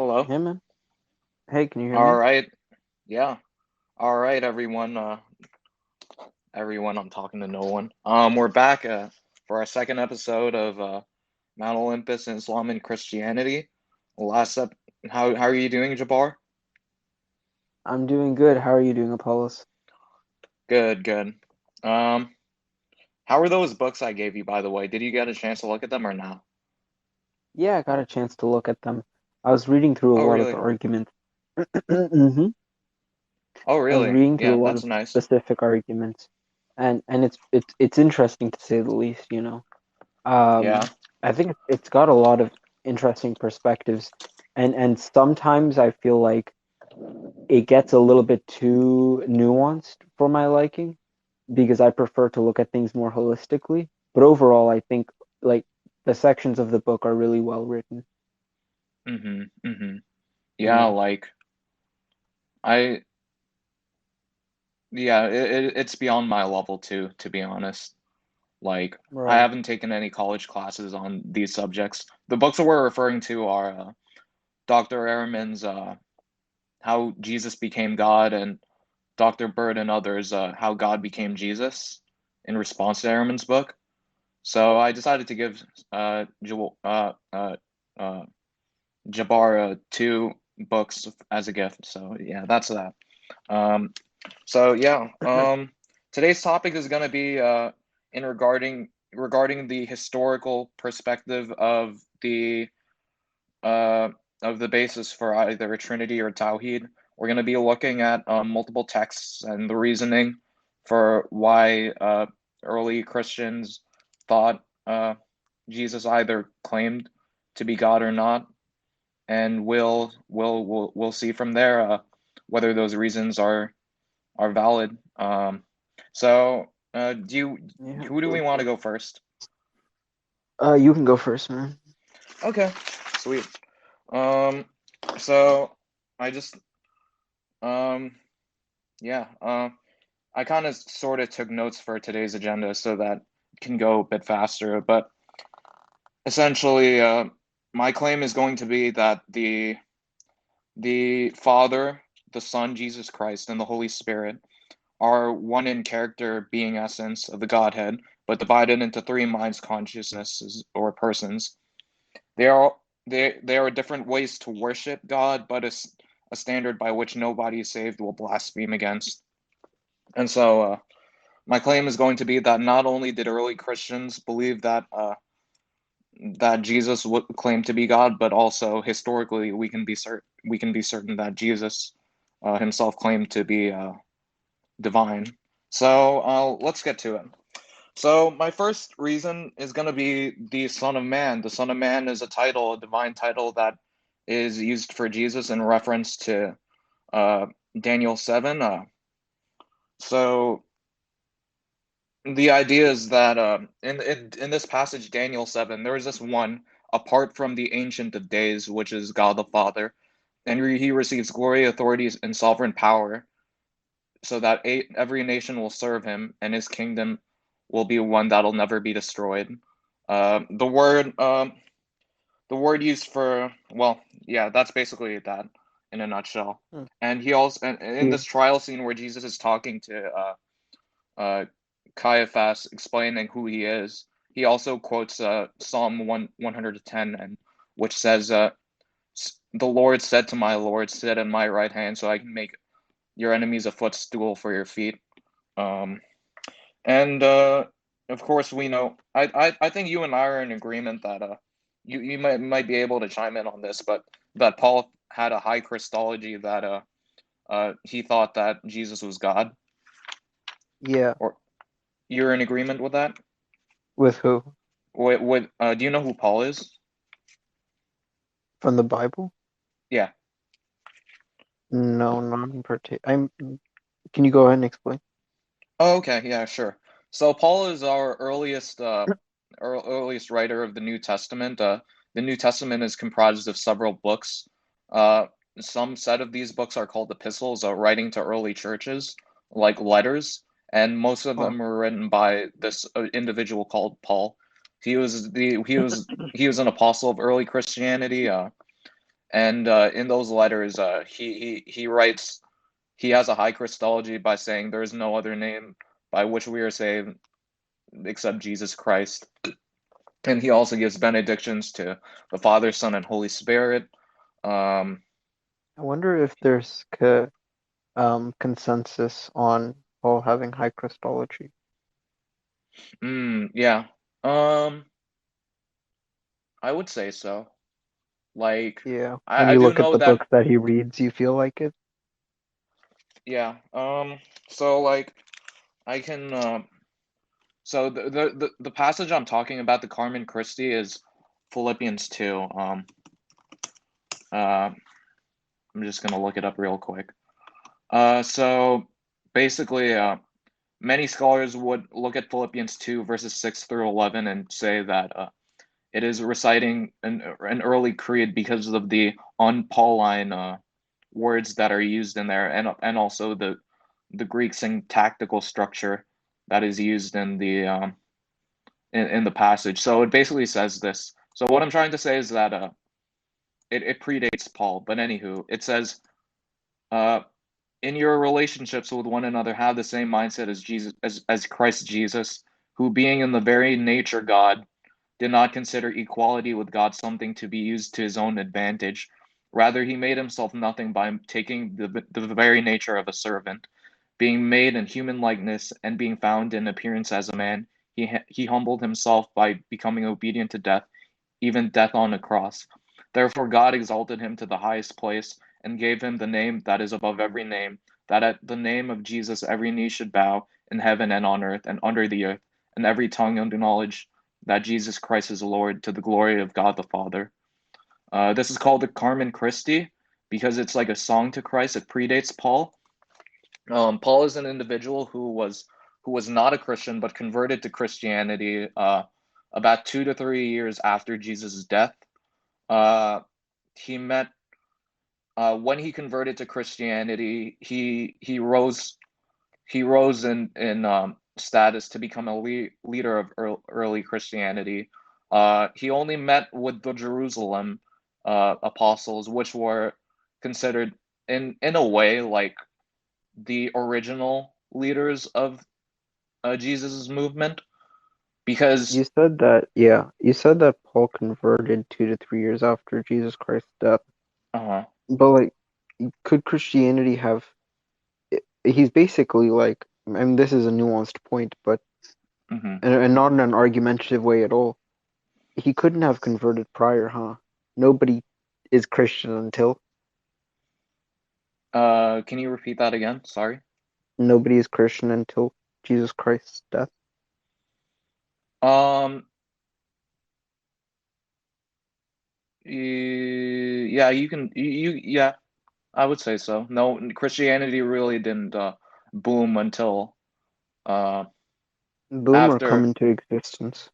Hello. Hey man. Hey, can you hear All me? right. Yeah. All right, everyone. Everyone. I'm talking to no one. We're back for our second episode of Mount Olympus and Islam and Christianity. Last up, how are you doing, Jabar? I'm doing good. How are you doing, Apollos? Good, good. Um, how are those books I gave you, by the way? Did you get a chance to look at them or not? Yeah, I got a chance to look at them. I was reading through a Oh, lot of the really? arguments. hmm Oh, I was really? reading through Yeah, a lot that's of nice. specific arguments, and it's interesting to say the least. Yeah. I think it's got a lot of interesting perspectives, and sometimes I feel like it gets a little bit too nuanced for my liking because I prefer to look at things more holistically. But overall, I think like the sections of the book are really well written. Mm-hmm. Yeah, Yeah, like I. Yeah, it's beyond my level too, to be honest. Like, I right. haven't taken any college classes on these subjects. The books that we're referring to are Dr. Ehrman's How Jesus Became God and Dr. Bird and others How God Became Jesus in response to Ehrman's book. So I decided to give uh, Jabbar two books as a gift. So yeah, that's that. Um, so yeah, today's topic is going to be in regarding the historical perspective uh, of the basis for either a Trinity or Tawhid. We're going to be looking at multiple texts and the reasoning for why early Christians thought Jesus either claimed to be God or not, and we'll see from there whether those reasons are valid. So do you Yeah. who do we want to go first? You can go first, man. Okay, sweet. Um, so I just um yeah I kind of sort of took notes for today's agenda so that it can go a bit faster. But essentially, my claim is going to be that the Father, the Son, Jesus Christ, and the Holy Spirit are one in character, being essence of the Godhead, but divided into three minds, consciousnesses, or persons. They are they are different ways to worship God, but a standard by which nobody saved will blaspheme against. And so, my claim is going to be that not only did early Christians believe that Jesus would claim to be God, but also historically we can be certain that Jesus himself claimed to be divine. So let's get to it. So my first reason is going to be the Son of Man. The Son of Man is a title, a divine title that is used for Jesus in reference to uh, Daniel 7. So the idea is that in this passage, Daniel 7, there is this one apart from the Ancient of Days, which is God the Father, and he receives glory, authorities, and sovereign power, so that every nation will serve him, and his kingdom will be one that'll never be destroyed. Uh, the word um, the word used for, well, yeah, that's basically that in a nutshell. Hmm. And he also, and in Yeah. this trial scene where Jesus is talking to uh, Caiaphas, explaining who he is, he also quotes Psalm 110, and which says, "The Lord said to my Lord, sit at my right hand, so I can make your enemies a footstool for your feet." Um, and of course, we know. I think you and I are in agreement that you might be able to chime in on this, but that Paul had a high Christology, that he thought that Jesus was God. Yeah. Or you're in agreement with that? With who? Do you know who Paul is? From the Bible? Yeah. No, not in particular. Can you go ahead and explain? Oh, okay. Yeah, sure. So Paul is our earliest writer of the New Testament. The New Testament is comprised of several books. Uh, some set of these books are called epistles, writing to early churches, like letters, and most of Oh. them were written by this individual called Paul. He was an apostle of early Christianity, And in those letters, he writes he has a high Christology by saying there is no other name by which we are saved except Jesus Christ. And he also gives benedictions to the Father, Son, and Holy Spirit. Um, I wonder if there's consensus on Paul having high Christology. yeah. Um, I would say so. Like, Yeah. When I you do look at know the that. books that he reads, you feel like it? Yeah. So like, I can. So the passage I'm talking about, the Carmen Christi, is Philippians 2. Uh, I'm just gonna look it up real quick. So basically, many scholars would look at Philippians 2 verses 6 through 11 and say that it is reciting an early creed because of the un-Pauline words that are used in there, and also the Greek syntactical structure that is used in the passage. So it basically says this. So what I'm trying to say is that it predates Paul, but anywho, it says uh, in your relationships with one another, have the same mindset as Jesus, as Christ Jesus, who being in the very nature God, did not consider equality with God something to be used to his own advantage. Rather, he made himself nothing by taking the very nature of a servant. Being made in human likeness and being found in appearance as a man, he humbled himself by becoming obedient to death, even death on a cross. Therefore, God exalted him to the highest place and gave him the name that is above every name, that at the name of Jesus every knee should bow in heaven and on earth and under the earth, and every tongue acknowledge that Jesus Christ is Lord to the glory of God the Father. This is called the Carmen Christi because it's like a song to Christ. It predates Paul. Paul is an individual who was not a Christian but converted to Christianity about 2 to 3 years after Jesus' death. Uh, he met when he converted to Christianity. He rose in status to become a leader of early Christianity. He only met with the Jerusalem apostles, which were considered in a way like the original leaders of Jesus's movement, because You said that Paul converted 2 to 3 years after Jesus Christ's death. uh But like, could Christianity have? He's basically like, I mean, this is a nuanced point, but mhm. and not in an argumentative way at all. He couldn't have converted prior, huh? Nobody is Christian until Can you repeat that again? Sorry. nobody is Christian until Jesus Christ's death. Um, yeah, you can yeah, I would say so. No, Christianity really didn't boom until uh Boomer come after into existence.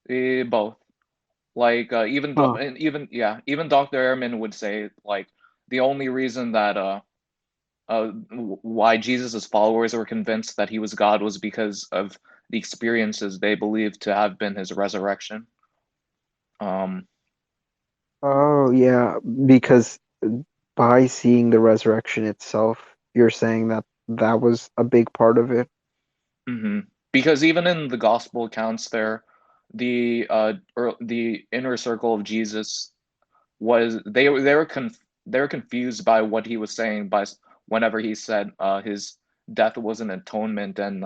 both. Like Huh. even Dr. Ehrman would say like the only reason that why Jesus's followers were convinced that he was God was because of the experiences they believed to have been his resurrection. Um, Oh yeah, because by seeing the resurrection itself, you're saying that that was a big part of it. mhm. Because even in the gospel accounts there, the inner circle of Jesus was they were confused by what he was saying whenever he said his death was an atonement and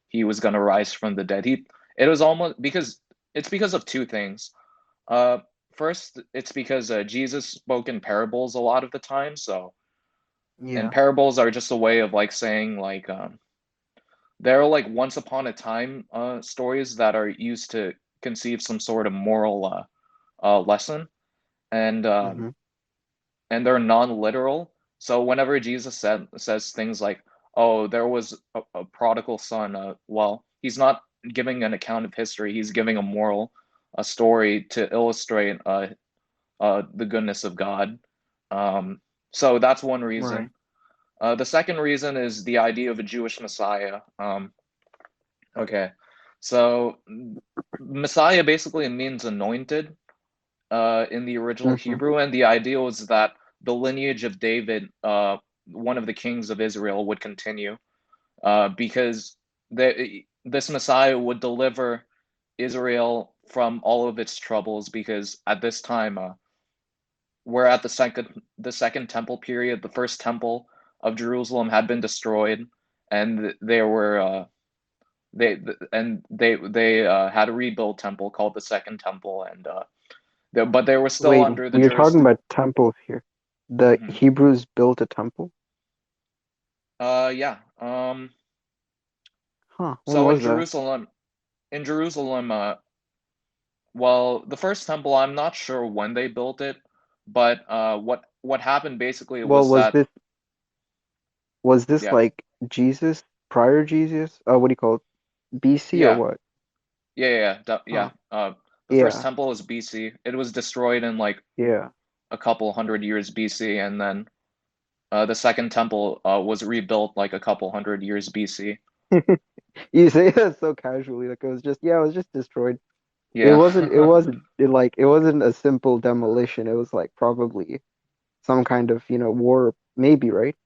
he was going to rise from the dead. He it was almost because it's because of two things. Uh, First, it's because Jesus spoke in parables a lot of the time. So, and Yeah. parables are just a way of like saying like they're like once upon a time stories that are used to conceive some sort of moral lesson, and hmm they're non-literal. So whenever Jesus says things like, "Oh, there was a prodigal son," well, he's not giving an account of history. He's giving a moral, a story to illustrate the goodness of God. So that's one Right. reason. The second reason is the idea of a Jewish Messiah. Okay, so Messiah basically means anointed, in the original Hmm. Hebrew, and the idea was that the lineage of David, one of the kings of Israel, would continue, because this Messiah would deliver Israel from all of its troubles. Because at this time, we're at the second temple period. The first temple of Jerusalem had been destroyed, and there were they had a rebuilt temple called the Second Temple, and but they were still Wait, under the we're talking jurisdiction. about temples here. The Hmm. Hebrews built a temple? Yeah. Huh, when So was that? in Jerusalem, well, the first temple, I'm not sure when they built it, but what happened basically Well, was that, was this yeah, like Jesus, prior Jesus? What do you call it? BC or yeah, what? yeah. Huh. The first Yeah, temple is BC. It was destroyed in like yeah. a couple hundred years BC, and then the second temple was rebuilt like a couple hundred years BC. You say that so casually, like it was just destroyed. Yeah. It wasn't a simple demolition. It was like probably some kind of, war, maybe, right?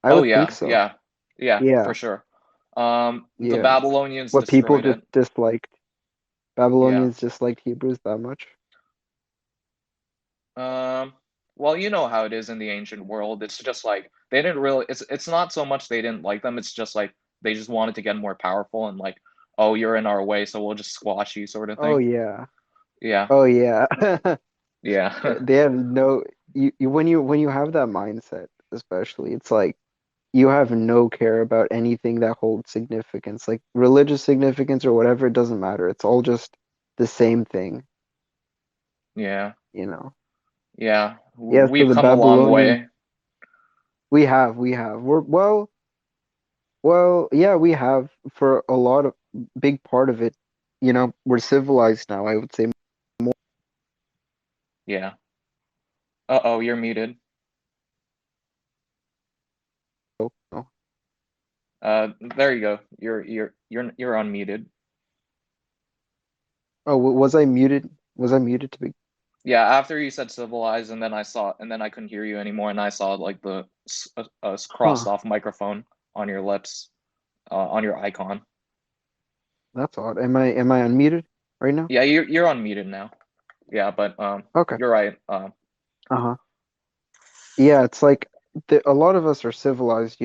I Oh would think yeah, so. yeah, yeah, for Yeah, sure. The yeah. Babylonians What people destroyed just it. disliked. Yeah. Babylonians disliked Hebrews that much. Um, well, you know how it is in the ancient world. It's just like they didn't really. It's not so much they didn't like them. It's just like they just wanted to get more powerful and like, oh, you're in our way, so we'll just squash you, sort of Oh thing. yeah. Yeah, Oh yeah. yeah, They have no when you have that mindset, especially, it's like you have no care about anything that holds significance, like religious significance or whatever, it doesn't matter. It's all just the same thing, yeah, you know. yeah. Yeah, so We've the come a long Babylonians, way. we have. Yeah, we have for a lot of big part of it, we're civilized now, I would say more. Yeah. Uh-oh, you're muted. So. There you go. You're unmuted. Oh, was I muted? Was I muted to be? Yeah, after you said civilized, and then I couldn't hear you anymore, and I saw like the crossed Huh, off microphone on your lips, on your icon. that's odd. Am I unmuted right now? Yeah, you're unmuted now. Yeah, but Okay. you're right. Uh-huh. Yeah, it's like a lot of us are civilized,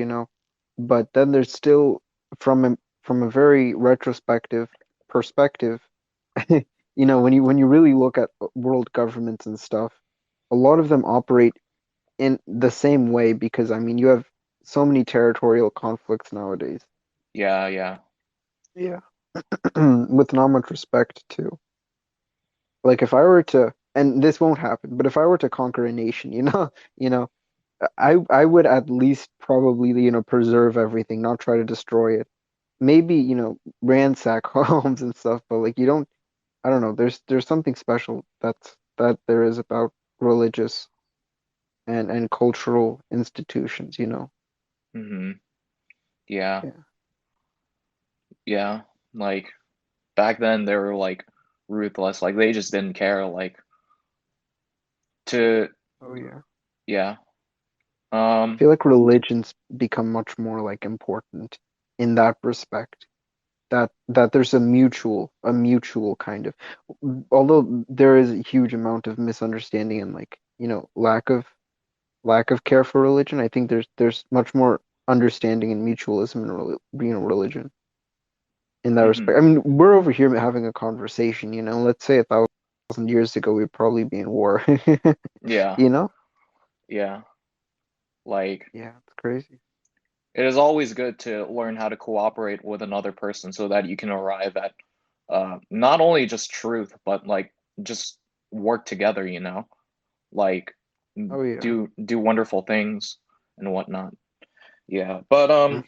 but then there's still from a very retrospective perspective, when you really look at world governments and stuff, a lot of them operate in the same way because I mean you have so many territorial conflicts nowadays. Yeah, yeah. Yeah. With not much respect too. Like if I were to, and this won't happen, but if I were to conquer a nation, you know, I would at least probably, preserve everything, not try to destroy it. Maybe, ransack homes and stuff, but like I don't know, there's something special that there is about religious and cultural institutions. Mm-hmm. Yeah, Yeah. yeah. Like back then, they were like ruthless. Like they just didn't care. Like to Oh yeah. yeah. I feel like religions become much more like important in that respect. That there's a mutual kind of, although there is a huge amount of misunderstanding and like lack of care for religion. I think there's much more understanding and mutualism in religion in that Mm-hmm. respect. I mean, we're over here having a conversation, let's say 1,000 years ago we'd probably be in war. Yeah, you know yeah. Like yeah, it's crazy. it is always good to learn how to cooperate with another person so that you can arrive at not only just truth, but like just work together, like Oh yeah. do wonderful things and whatnot. Yeah. But Mhm.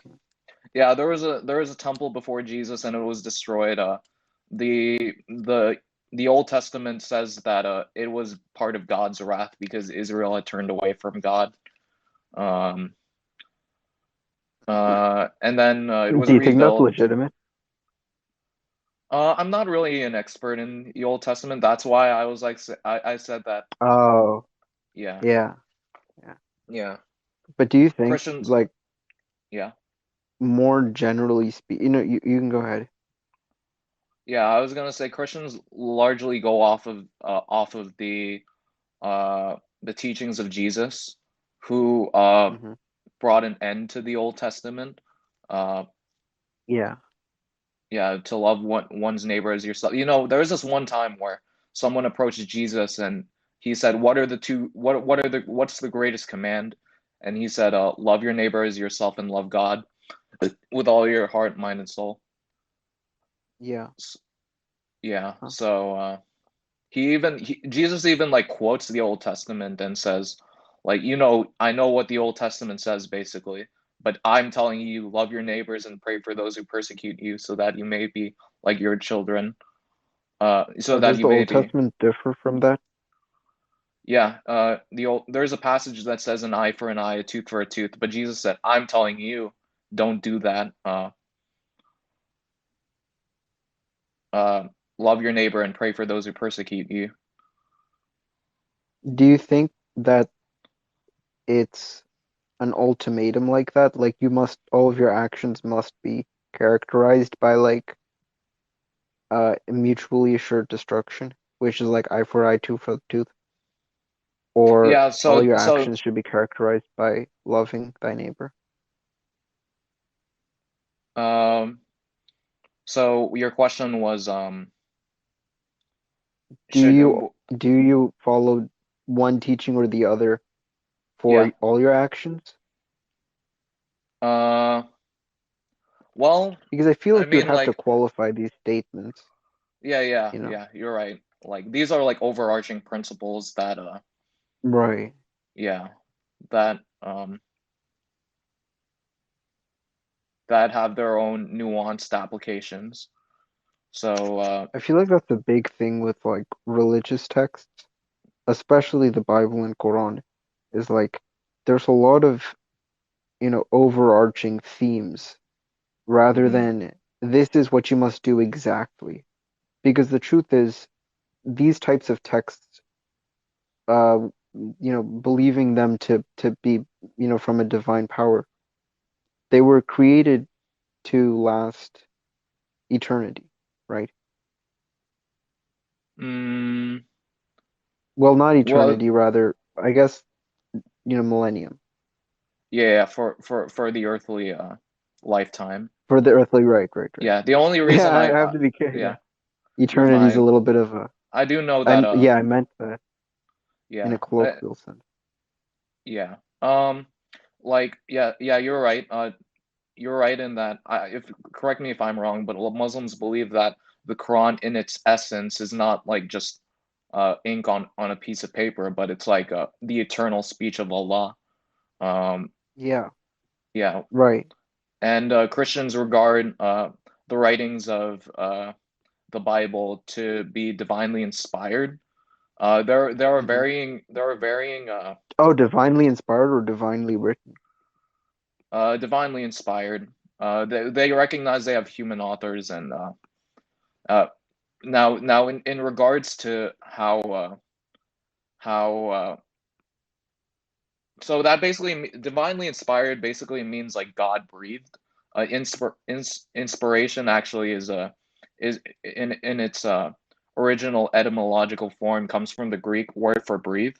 yeah, there was a temple before Jesus and it was destroyed. The Old Testament says that it was part of God's wrath because Israel had turned away from God. Um and then it was Do you think that's rebuilt. legitimate? I'm not really an expert in the Old Testament. That's why I was like, I said that. Oh, Yeah, yeah, yeah. yeah. But do you think, Christians, like, yeah, more generally speak, you can go ahead. yeah. I was gonna say Christians largely go off of the teachings of Jesus, who Hmm. brought an end to the Old Testament. Uh, Yeah. yeah, to love one's neighbor as yourself. You know, there was this one time where someone approached Jesus and he said, "What are the two? What's the greatest command?" And he said, "Love your neighbor as yourself and love God with all your heart, mind, and soul." Yeah. Yeah. Huh. So Jesus even like quotes the Old Testament and says, like, I know what the Old Testament says basically, but I'm telling you, love your neighbors and pray for those who persecute you, so that you may be like your children. So that Does you the may Old be. Testament differ from that? Yeah. There's a passage that says an eye for an eye, a tooth for a tooth, but Jesus said, I'm telling you, don't do that. Uh, love your neighbor and pray for those who persecute you. Do you think that it's an ultimatum like that? Like all of your actions must be characterized by like mutually assured destruction, which is like eye for eye, tooth for tooth, or Yeah. all So your so actions should be characterized by loving thy neighbor. um so your question was Do should you do you follow one teaching or the other yeah. for all your actions? Uh well, Because I feel I like you would mean have to like qualify these statements, you know. yeah, you're right. Like these are like overarching principles that Right. yeah, that that have their own nuanced applications. So I feel like that's a big thing with like religious texts, especially the Bible and Quran, is like there's a lot of, overarching themes rather mhm. than this is what you must do exactly. Because the truth is, these types of texts, uh, believing them to be, from a divine power, they were created to last eternity, right? Mm, Well, not well, eternity, rather, I guess, millennium. yeah, for the earthly lifetime. For the earthly, right, right, right. Yeah, the only Yeah, reason I have to be careful. yeah, Yeah, you're eternity's a fine. little bit of a. I do know that And yeah, I meant that in a yeah. colloquial sense. Yeah. Like yeah, you're right in that. If correct me if I'm wrong, but Muslims believe that the Quran in its essence is not like just ink on a piece of paper, but it's like the eternal speech of Allah. Um, Yeah, yeah, right. and Christians regard the writings of the Bible to be divinely inspired. Hmm. there are varying Oh, divinely inspired or divinely written? divinely inspired. They recognize they have human authors, and uh, now in regards to how so that basically divinely inspired basically means like God breathed. Inspiration actually is in its original etymological form comes from the Greek word for breathe.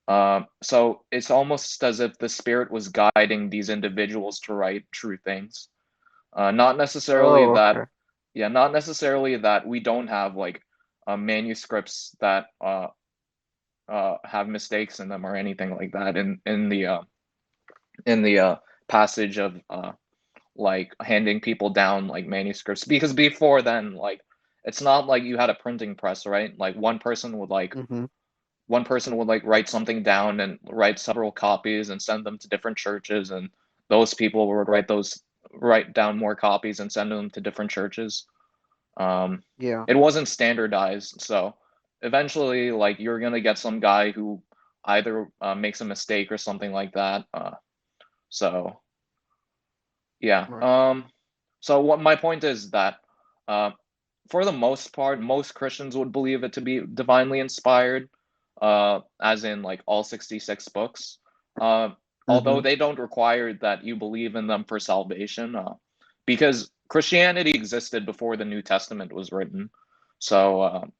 So it's almost as if the spirit was guiding these individuals to write true things. Not necessarily Oh, that, okay. yeah, not necessarily that we don't have like manuscripts that have mistakes in them or anything like that in the passage of like handing people down like manuscripts, because before then like it's not like you had a printing press, right? Like Hmm. one person would like write something down and write several copies and send them to different churches, and those people would write down more copies and send them to different churches. um Yeah, it wasn't standardized, so eventually like you're gonna get some guy who either makes a mistake or something like that. So yeah. right. So what my point is that uh for the most part, most Christians would believe it to be divinely inspired, as in like all 66 books. Uh, Although Mm-hmm. they don't require that you believe in them for salvation, because Christianity existed before the New Testament was written. So,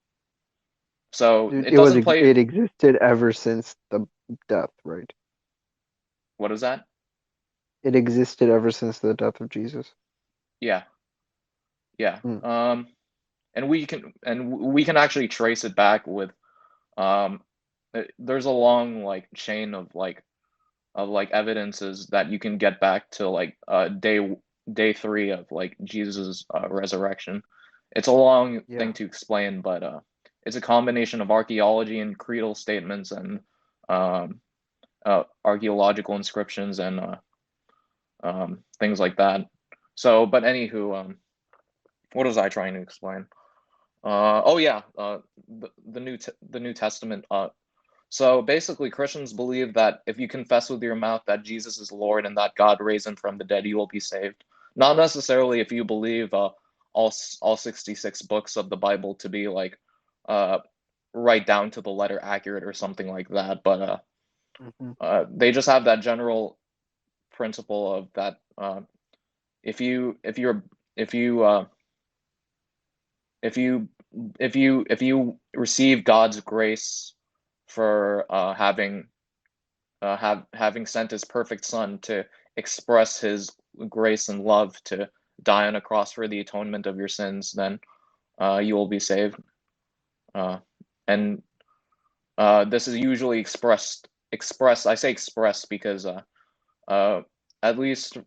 so it doesn't play. It existed ever since the death, right? What is that? It existed ever since the death of Jesus. Yeah, yeah. Mm. And we can actually trace it back with um. There's a long like chain of like evidences that you can get back to like day 3 of like Jesus' resurrection. It's a long Yeah. thing to explain, but it's a combination of archaeology and creedal statements and um, archaeological inscriptions and things like that. So, but anywho, what was I trying to explain? Oh yeah, the New Testament. So basically, Christians believe that if you confess with your mouth that Jesus is Lord and that God raised him from the dead, you will be saved. Not necessarily if you believe all 66 books of the Bible to be like uh, right down to the letter accurate or something like that, but Mm-hmm. they just have that general principle of that if you if you're if you if you if you receive God's grace for having sent his perfect son to express his grace and love to die on a cross for the atonement of your sins, then you will be saved. Uh, and this is usually expressed. I say expressed because uh, at least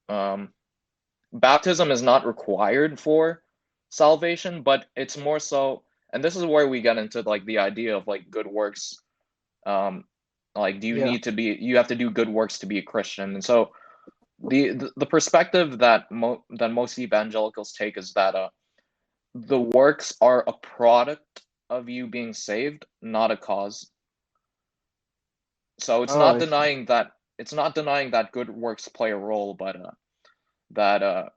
um, baptism is not required for salvation, but it's more so. And this is where we get into like the idea of like good works. Um, like, do you Yeah. need to be? You have to do good works to be a Christian, and so the perspective that most evangelicals take is that the works are a product of you being saved, not a cause. So Oh, I see. it's not denying that good works play a role, but that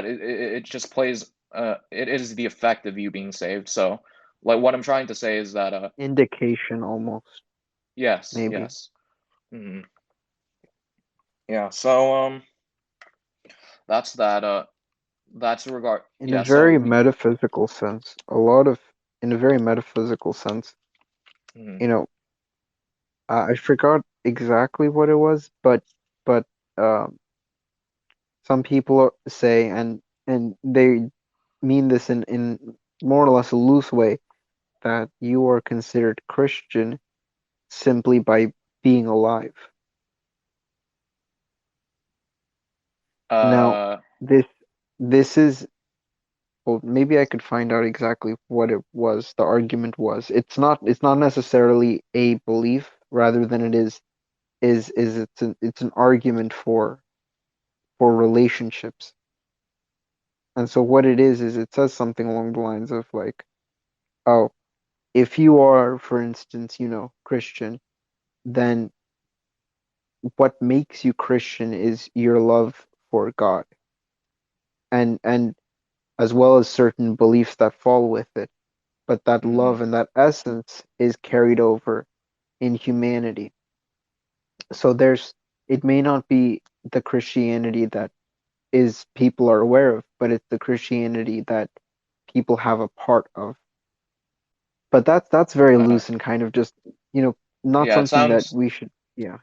it just plays it is the effect of you being saved. So like what I'm trying to say is that Indication almost, yes, maybe. yes. Mhm. Yeah, so that's that that's regard In a yeah, so very we metaphysical sense, a lot of, in a very metaphysical sense, mhm. you know, I forgot exactly what it was, but um, some people say, and they mean this in more or less a loose way, that you are considered Christian simply by being alive. Now, uh this this is, well, maybe I could find out exactly what it was, the argument was. It's not necessarily a belief rather than it is it's an argument for relationships. And so what it is it says something along the lines of like, oh, if you are, for instance, Christian, then what makes you Christian is your love for God, and as well as certain beliefs that fall with it. But that mhm. love and that essence is carried over in humanity. So it may not be the Christianity that is people are aware of, but it's the Christianity that people have a part of. But that's very uh loose and kind of just, not yeah, something that we should, yeah.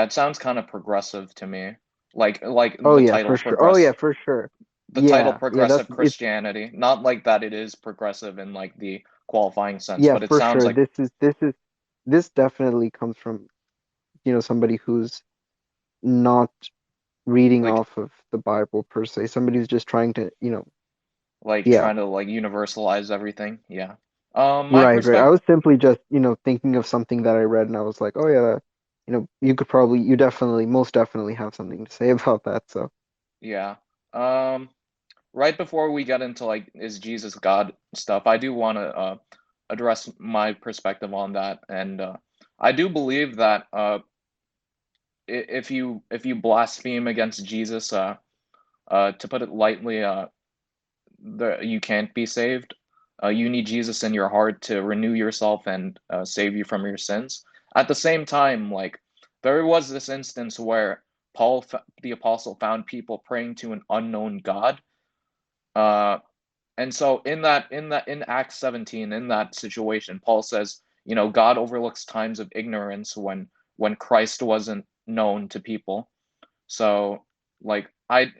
it sounds kind of progressive to me. Like Oh yeah, for sure. Oh yeah, for sure. the title Yeah, that's progressive it's Christianity, not like that it is progressive in like the qualifying sense, yeah, but it for sounds sure. like This definitely comes from, somebody who's not reading like off of the Bible per se. Somebody who's just trying to, yeah. trying to like universalize everything. Yeah. My Right, right. I perspective, was simply just, thinking of something that I read and I was like, oh yeah, you definitely, most definitely have something to say about that. So, yeah. Um, right before we get into like is Jesus God stuff, I do want to address my perspective on that, and I do believe that if you blaspheme against Jesus, to put it lightly, you can't be saved. You need Jesus in your heart to renew yourself and save you from your sins. At the same time, like there was this instance where Paul, the apostle, found people praying to an unknown God. Uh, and so in Acts 17, in that situation, Paul says, God overlooks times of ignorance when Christ wasn't known to people. So, like,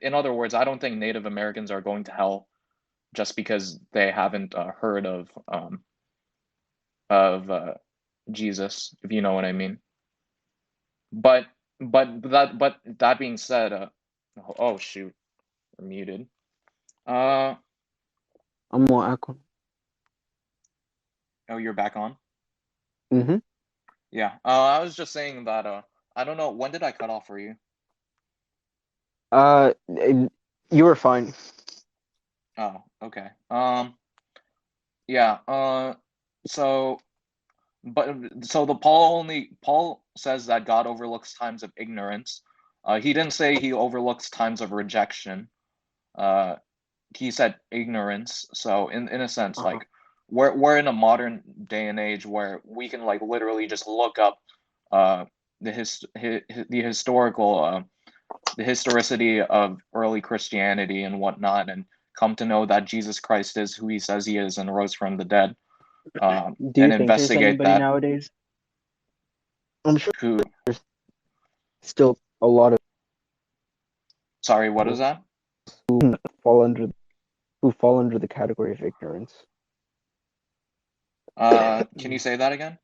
in other words, I don't think Native Americans are going to hell just because they haven't heard of Jesus, if you know what I mean. But that being said, oh shoot, we're muted. Uh, I'm more Akon. oh, you're back on. Mm-hmm. Yeah. I was just saying that. I don't know, when did I cut off for you? You were fine. Oh, okay. Yeah. So. So the Paul says that God overlooks times of ignorance. He didn't say he overlooks times of rejection. Uh, he said ignorance. So in a sense, Uh-huh. like we're in a modern day and age where we can like literally just look up the historicity of early Christianity and whatnot, and come to know that Jesus Christ is who he says he is and rose from the dead, Do you and think there's investigate anybody that. nowadays? I'm sure Who? there's still a lot of Sorry, what is people that? who fall under who fall under the category of ignorance. Can you say that again?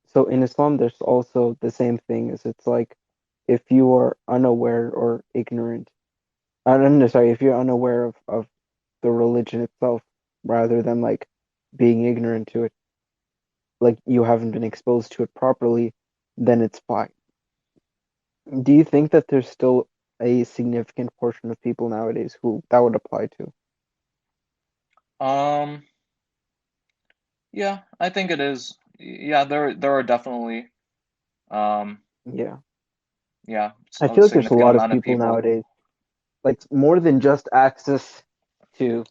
So in Islam, there's also the same thing as it's like if you are unaware or ignorant, I'm sorry, if you're unaware of the religion itself, rather than like being ignorant to it, like you haven't been exposed to it properly, then it's fine. Do you think that there's still a significant portion of people nowadays who that would apply to? Um, yeah, I think it is. Yeah, there are definitely um Yeah. yeah, I a feel like there's a significant lot of amount of people people. nowadays, like more than just access to,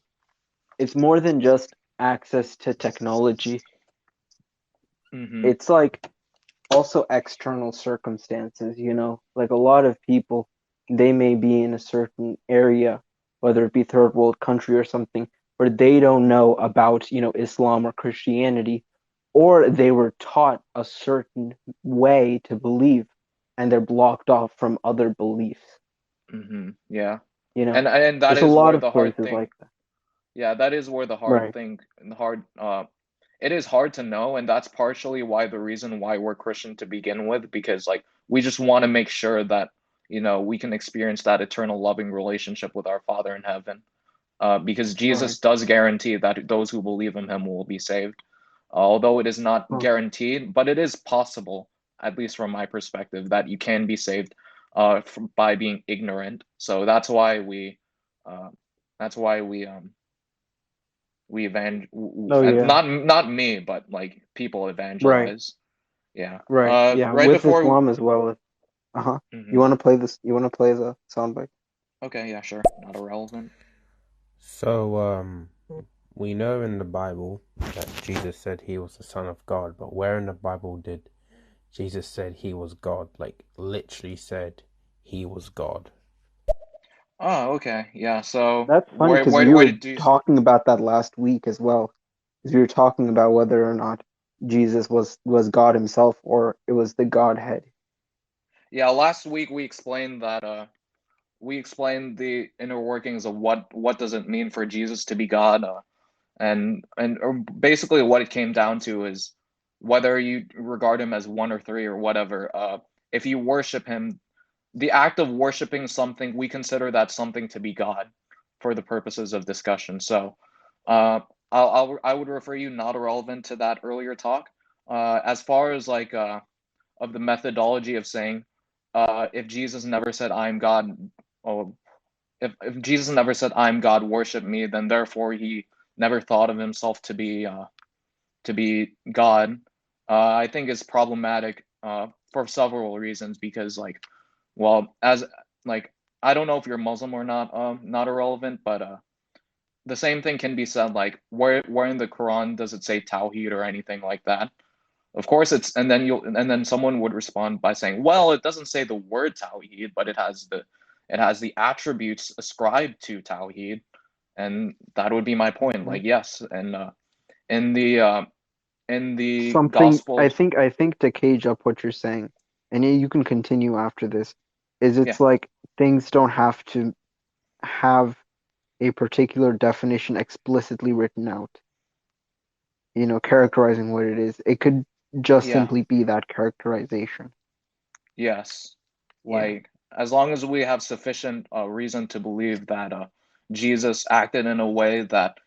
it's more than just access to technology. Mm-hmm. It's like also external circumstances, like a lot of people, they may be in a certain area, whether it be third world country or something, where they don't know about, Islam or Christianity, or they were taught a certain way to believe and they're blocked off from other beliefs, Mm-hmm. Yeah. you know. And that There's a is lot where of the hard places thing. like that. Yeah, that is where the hard Right. thing the hard it is hard to know, and that's partially why the reason why we're Christian to begin with, because like we just want to make sure that we can experience that eternal loving relationship with our Father in heaven. Because Right. Jesus does guarantee that those who believe in him will be saved. Although it is not Huh. guaranteed, but it is possible, at least from my perspective, that you can be saved by being ignorant. So uh, that's why we Oh yeah. not me, but like people Right. evangelize. Yeah. Right. Yeah. Right With before. Islam as well. Uh-huh. You Mhm. want to play this? You want to play the soundbite? Okay, yeah, sure. Not irrelevant. So, we know in the Bible that Jesus said he was the Son of God, but where in the Bible did Jesus said he was God? Like, literally said he was God. Oh, okay. Yeah. So That's funny where because where we where were did you? talking about that last week as well. Because we were talking about whether or not Jesus was God himself or it was the Godhead. Yeah, last week we explained the inner workings of what does it mean for Jesus to be God, and basically what it came down to is whether you regard him as one or three or whatever. If you worship him, the act of worshiping something, we consider that something to be God for the purposes of discussion. So, I would refer you not irrelevant to that earlier talk. As far as like of the methodology of saying, if Jesus never said I'm God, oh, if Jesus never said I'm God, worship me, then therefore he never thought of himself to be God. I think is problematic for several reasons because like, well, as like I don't know if you're Muslim or not, not irrelevant, but the same thing can be said, like where in the Quran does it say Tawheed or anything like that? Of course it's, and then someone would respond by saying, well, it doesn't say the word Tawheed, but it has the attributes ascribed to Tawheed, and that would be my point. Like, yes, and in the Something I Gospels, think to cage up what you're saying, and you can continue after this, is yeah, it's like things don't have to have a particular definition explicitly written out, characterizing what it is. It could just yeah, simply be that characterization. yes, Yeah. like as long as we have sufficient reason to believe that Jesus acted in a way that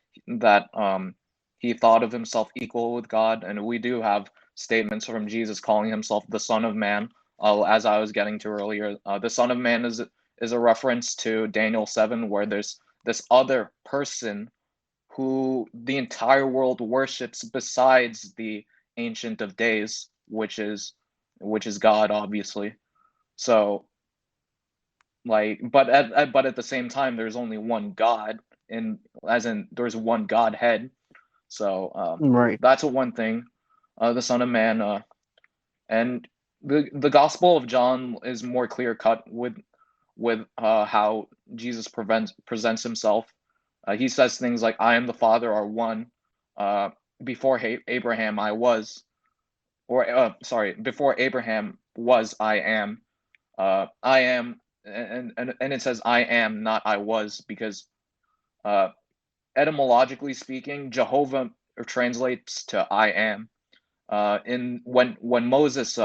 he thought of himself equal with God, and we do have statements from Jesus calling himself the Son of Man. As I was getting to earlier, the Son of Man is a reference to Daniel 7, where there's this other person who the entire world worships besides the Ancient of Days, which is God, obviously. So, like, but at the same time, there's only one God, in as in there's one Godhead. So Right. that's one thing. The Son of Man, and the Gospel of John is more clear cut with how Jesus presents himself. He says things like, "I am the Father are one." Uh, before Abraham, I was, or sorry, before Abraham was, I am. I am, and it says I am, not I was, because uh, etymologically speaking, Jehovah translates to I am. In when Moses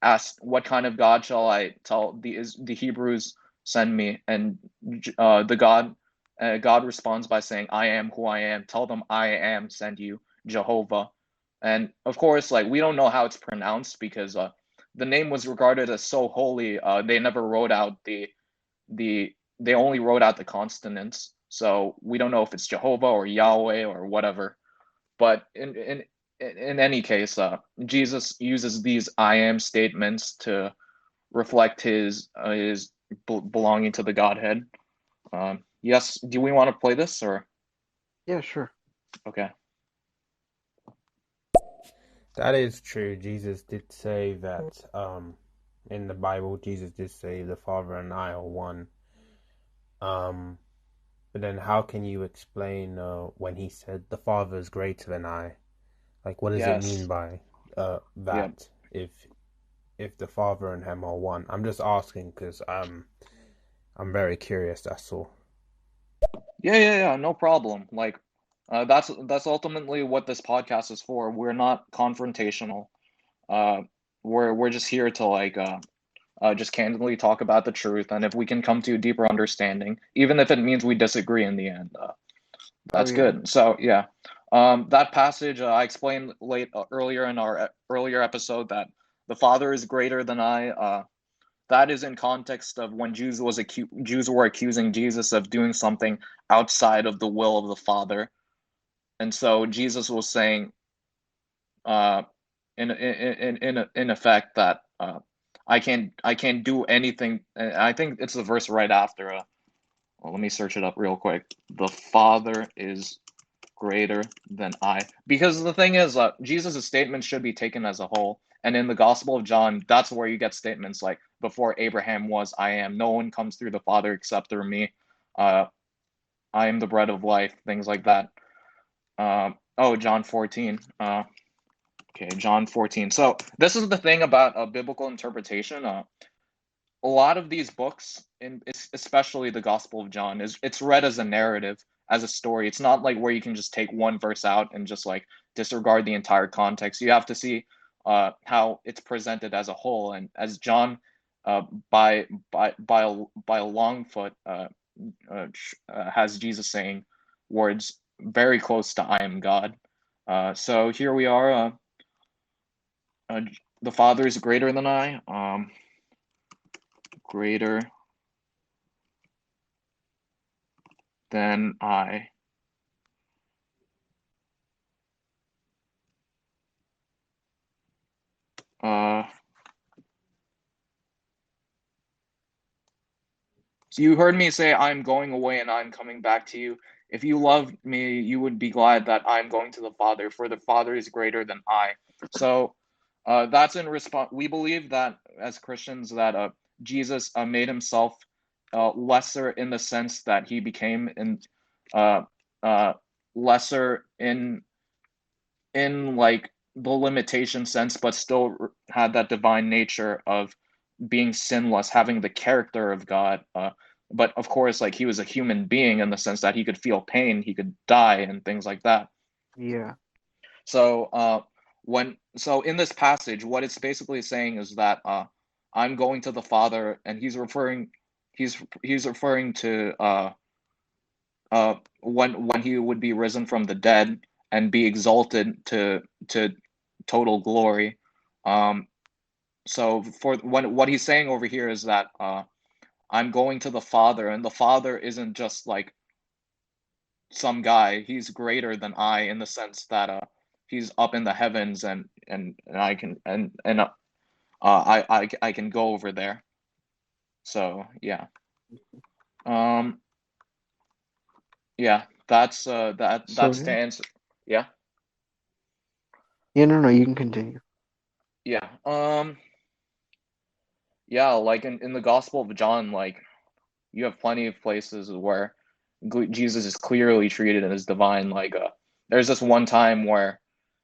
asked, "What kind of God shall I tell the Hebrews send me?" and God responds by saying, "I am who I am. Tell them I am send you, Jehovah." And of course, like, we don't know how it's pronounced because the name was regarded as so holy. They never wrote out the they only wrote out the consonants, so we don't know if it's Jehovah or Yahweh or whatever. But in any case, Jesus uses these "I am" statements to reflect his belonging to the Godhead. Yes, do we want to play this, or Yeah, sure. okay? That is true. Jesus did say that in the Bible, Jesus did say the Father and I are one. But then how can you explain when he said the Father is greater than I? Like, what does it mean Yes, by yeah, that? If the Father and him are one? I'm just asking because I'm very curious. That's all. yeah, no problem. Like, that's ultimately what this podcast is for. We're not confrontational. Uh, we're just here to, like, just candidly talk about the truth, and if we can come to a deeper understanding, even if it means we disagree in the end, Oh that's yeah. good. So yeah, that passage I explained earlier in our earlier episode that the Father is greater than I. That is in context of when Jews were accusing Jesus of doing something outside of the will of the Father, and so Jesus was saying, uh, in effect, that I can't do anything. I think it's the verse right after. Well, let me search it up real quick. The Father is greater than I. Because the thing is, Jesus' statements should be taken as a whole. And in the Gospel of John, that's where you get statements like, "Before Abraham was, I am. No one comes through the Father except through me. Uh, I am the bread of life," things like that. Oh, John 14. Okay, John 14. So this is the thing about biblical interpretation. A lot of these books, especially the Gospel of John, it's read as a narrative, as a story. It's not like where you can just take one verse out and just, like, disregard the entire context. You have to see how it's presented as a whole. And as John, by a long foot, has Jesus saying words very close to "I am God." So here we are. Uh, the Father is greater than I. Greater than I. So You heard me say, I'm going away and I'm coming back to you. If you loved me, you would be glad that I'm going to the Father, for the Father is greater than I. So that's in response. We believe that as Christians that Jesus made himself lesser in the sense that he became uh, lesser in like the limitation sense, but still had that divine nature of being sinless, having the character of God. But of course, like he was a human being in the sense that he could feel pain, he could die, and things like that. Yeah. So in this passage, what it's basically saying is that I'm going to the Father, and he's referring to when he would be risen from the dead and be exalted to total glory. So for what he's saying over here is that I'm going to the Father, and the Father isn't just like some guy. He's greater than I in the sense that he's up in the heavens, and I can I can go over there. So yeah. Yeah, that's that's to answer. Yeah. Yeah, no, you can continue. Yeah. Yeah, like in the Gospel of John, like you have plenty of places where Jesus is clearly treated as divine. Like there's this one time where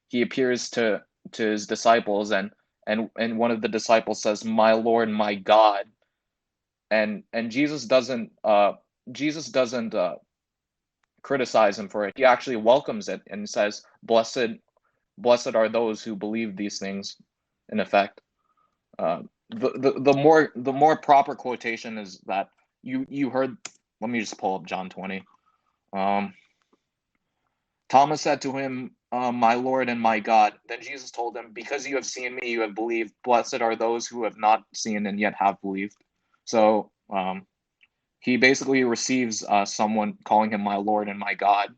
he appears to his disciples, and one of the disciples says, "My Lord, my God," and Jesus doesn't criticize him for it. He actually welcomes it and says, "Blessed are those who believe these things." In effect, the more proper quotation is that you heard. Let me just pull up John 20. Thomas said to him, "My Lord and my God." Then Jesus told him, "Because you have seen me, you have believed. Blessed are those who have not seen and yet have believed." So he basically receives someone calling him my Lord and my God,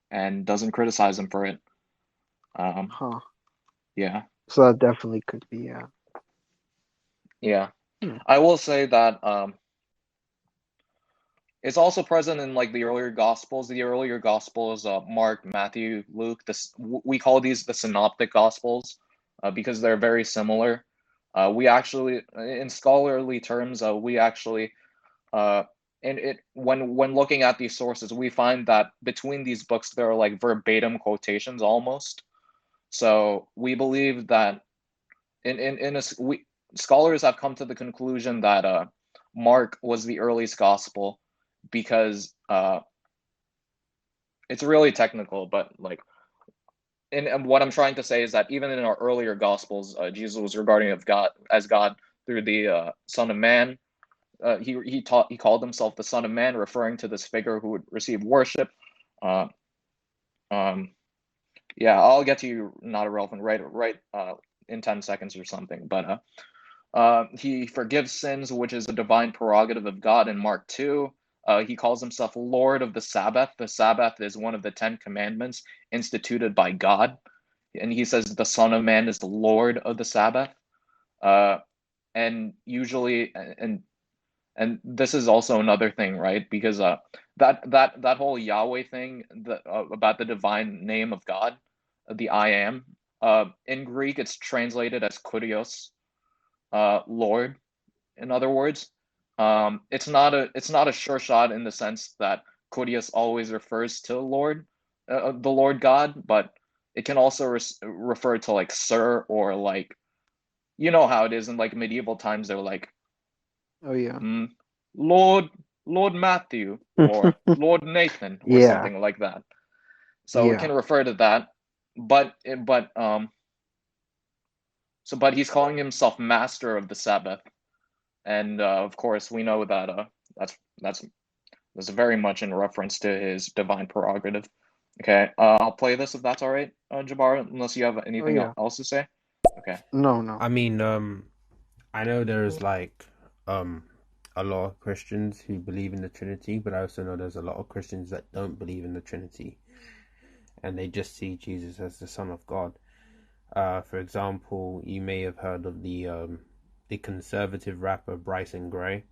and doesn't criticize him for it. Huh. Yeah. So that definitely could be, yeah. Yeah. Hmm. I will say that it's also present in like the earlier Gospels. The earlier Gospels, Mark, Matthew, Luke. We call these the Synoptic Gospels because they're very similar. We actually, in scholarly terms, we actually, and it when looking at these sources, we find that between these books there are like verbatim quotations almost. So we believe that scholars have come to the conclusion that Mark was the earliest gospel because it's really technical, but like, and what I'm trying to say is that even in our earlier gospels, Jesus was regarded of God as God through the Son of Man. He called himself the Son of Man, referring to this figure who would receive worship. Uh, yeah, I'll get to you not irrelevant right in 10 seconds or something, but he forgives sins, which is a divine prerogative of God in Mark 2. He calls himself Lord of the Sabbath. The Sabbath is one of the 10 commandments instituted by God. And he says the Son of Man is the Lord of the Sabbath. And usually, and this is also another thing, right? Because that whole Yahweh thing, about the divine name of God, the I am, in Greek it's translated as Kurios, Lord. In other words, it's not a sure shot in the sense that Kurios always refers to Lord, the Lord God, but it can also refer to like Sir, or like, you know how it is in like medieval times. They're like, Oh, yeah. Lord Matthew, or Lord Nathan, or Yeah. something like that. So it Yeah. can refer to that, but he's calling himself Master of the Sabbath, and of course we know that that's very much in reference to his divine prerogative. Okay, I'll play this if that's all right, Jabar, unless you have Oh, anything yeah. else to say. Okay. No. I mean, I know there's like a lot of Christians who believe in the Trinity, but I also know there's a lot of Christians that don't believe in the Trinity, and they just see Jesus as the Son of God. For example, you may have heard of the conservative rapper Bryson Gray.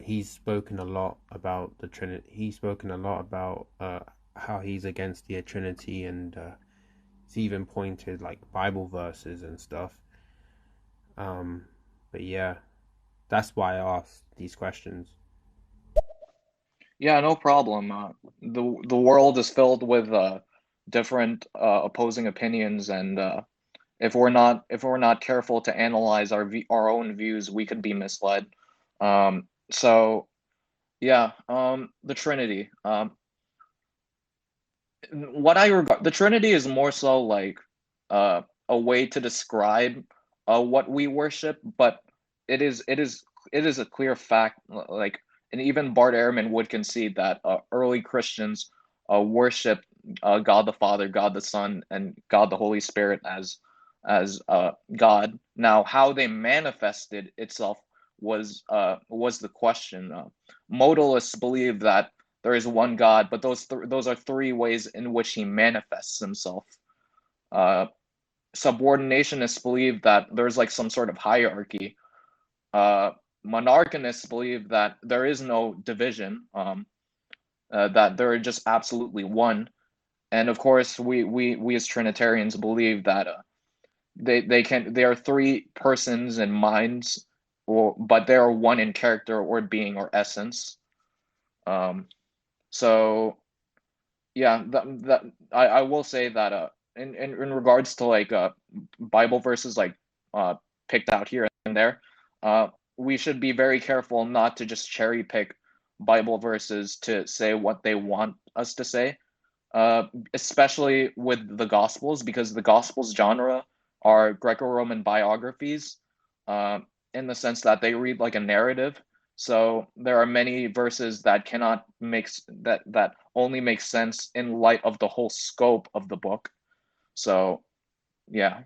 He's spoken a lot about the Trinity. He's spoken a lot about how he's against the Trinity, and he's even pointed like Bible verses and stuff. But yeah, that's why I asked these questions. Yeah, no problem. The world is filled with different opposing opinions, and if we're not careful to analyze our own views, we could be misled. So yeah, the Trinity. What I regard the Trinity is more so like a way to describe what we worship, but it is it is it is a clear fact, like, and even Bart Ehrman would concede that early Christians worship God the Father, God the Son, and God the Holy Spirit as God. Now, how they manifested itself was the question. Modalists believe that there is one God, but those are three ways in which he manifests himself. Uh, Subordinationists believe that there's like some sort of hierarchy. Uh, Monarchianists believe that there is no division, that they're just absolutely one. And of course, we as Trinitarians believe that they are three persons and minds, but they are one in character or being or essence. Um, so yeah, that I will say that in regards to like Bible verses like picked out here and there, uh we should be very careful not to just cherry pick Bible verses to say what they want us to say, especially with the Gospels, because the Gospels genre are Greco-Roman biographies, uh, in the sense that they read like a narrative. So there are many verses that cannot make that only make sense in light of the whole scope of the book. So yeah,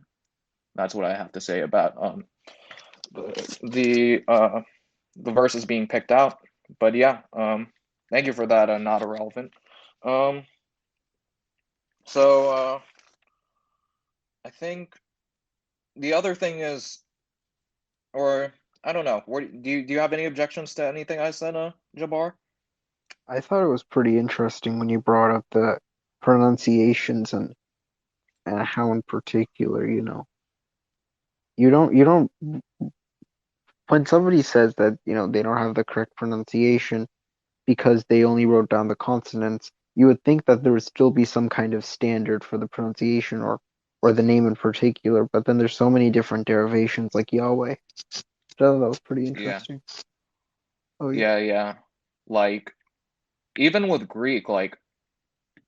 that's what I have to say about the uh, the verses being picked out. But yeah, thank you for that. Not irrelevant. Um, so I think the other thing is, or I don't know. Do you have any objections to anything I said, Jabar? I thought it was pretty interesting when you brought up the pronunciations and how in particular, you don't when somebody says that, they don't have the correct pronunciation because they only wrote down the consonants, you would think that there would still be some kind of standard for the pronunciation or the name in particular, but then there's so many different derivations like Yahweh. So that was pretty Yeah, interesting. Oh yeah. yeah. Like even with Greek, like